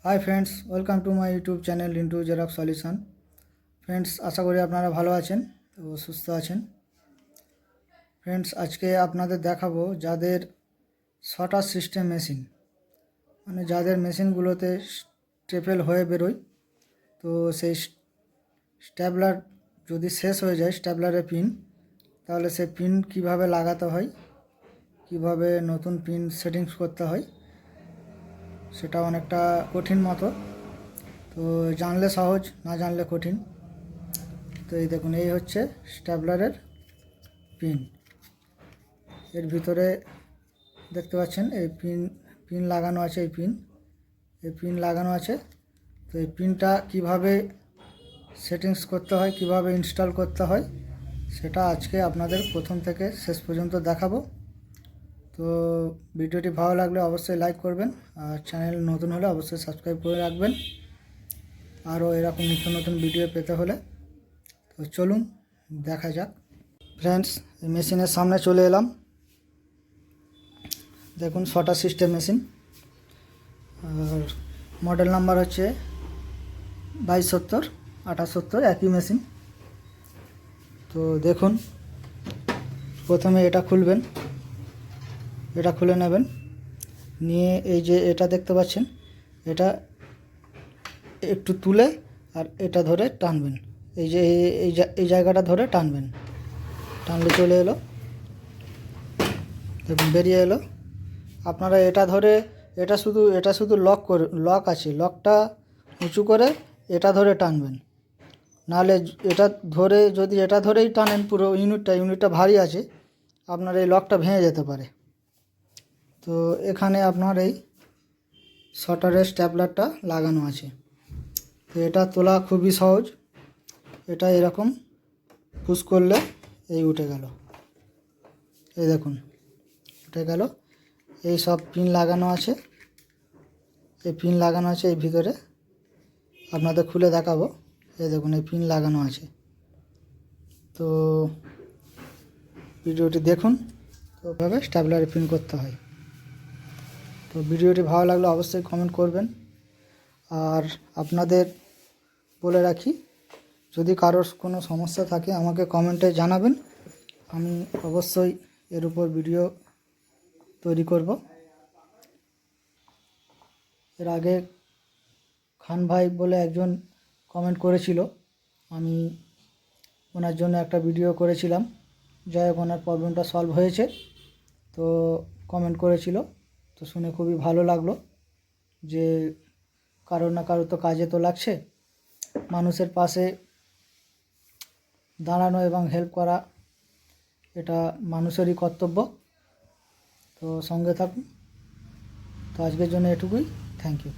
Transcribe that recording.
High friends, welcome to my YouTube channel into Xerox solution. Friends, আশা করি আপনারা ভালো আছেন ও সুস্থ আছেন। ফ্রেন্ডস, আজকে আপনাদের দেখাবো যাদের শটার সিস্টেম মেশিন, মানে যাদের মেশিনগুলোতে স্টেপেল হয়ে বেরোয়, তো সেই স্ট্যাবলার যদি শেষ হয়ে যায়, স্ট্যাবলারের পিন, তাহলে সেই পিন কিভাবে লাগাতে হয়, কিভাবে নতুন পিন সেটিংস করতে হয়, সেটা অনেকটা কঠিন মতো। তো জানলে সহজ, না জানলে কঠিন। তো এই দেখুন, এই হচ্ছে স্ট্যাবলারের পিন। এর ভিতরে দেখতে পাচ্ছেন এই পিন লাগানো আছে, এই পিন লাগানো আছে। তো এই পিনটা কিভাবে সেটিংস করতে হয়, কিভাবে ইনস্টল করতে হয়, সেটা আজকে আপনাদের প্রথম থেকে শেষ পর্যন্ত দেখাবো। তো ভিডিওটি ভালো লাগলে অবশ্যই লাইক করবেন, আর চ্যানেল নতুন হলে অবশ্যই সাবস্ক্রাইব করে রাখবেন আরও এরকম নিত্য নতুন ভিডিও পেতে হলে। তো চলুন দেখা যাক। ফ্রেন্ডস, এই মেশিনের সামনে চলে এলাম। দেখুন, শটার সিস্টেম মেশিন, আর মডেল নাম্বার হচ্ছে 2270 2870, একই মেশিন। তো দেখুন, প্রথমে এটা খুলবেন, এটা খুলে নেবেন। নিয়ে এই যে এটা দেখতে পাচ্ছেন, এটা একটু তুলে আর এটা ধরে টানবেন। এই যে এই জায়গাটা ধরে টানবেন, টানলে চলে এলো। দেখুন, বেরিয়ে এলো। আপনারা এটা ধরে, এটা শুধু লক আছে, লকটা উঁচু করে এটা ধরে টানবেন। নাহলে এটা ধরে, যদি এটা ধরেই টানেন পুরো ইউনিটটা ভারী আছে, আপনার এই লকটা ভেঙে যেতে পারে। তো এখানে আপনার এই শটারের স্ট্যাপলারটা লাগানো আছে। তো এটা তোলা খুবই সহজ। এটা এরকম পুশ করলে এই উঠে গেল, এই দেখুন উঠে গেল। এই সব পিন লাগানো আছে, এই পিন লাগানো আছে এই ভিতরে, আপনাদের খুলে দেখাবো। এই দেখুন, এই পিন লাগানো আছে। তো ভিডিওটি দেখুন, তো ওভাবে স্ট্যাবলারে পিন করতে হয়। তো ভিডিওটি ভালো লাগলে অবশ্যই কমেন্ট করবেন। আর আপনাদের বলে রাখি, যদি কারোর কোনো সমস্যা থাকে আমাকে কমেন্টে জানাবেন, আমি অবশ্যই এর উপর ভিডিও তৈরি করব। এর আগে খান ভাই বলে একজন কমেন্ট করেছিল, আমি ওনার জন্য একটা ভিডিও করেছিলাম। যাই হোক, ওনার প্রবলেমটা সলভ হয়েছে। তো কমেন্ট করেছিল, তো শুনে খুবই ভালো লাগলো যে কারো না কারো তো কাজে তো লাগছে। মানুষের পাশে দাঁড়ানো এবং হেল্প করা, এটা মানুষেরই কর্তব্য। তো সঙ্গে থাকুন। তো আজকের জন্য এটুকুই। Thank you.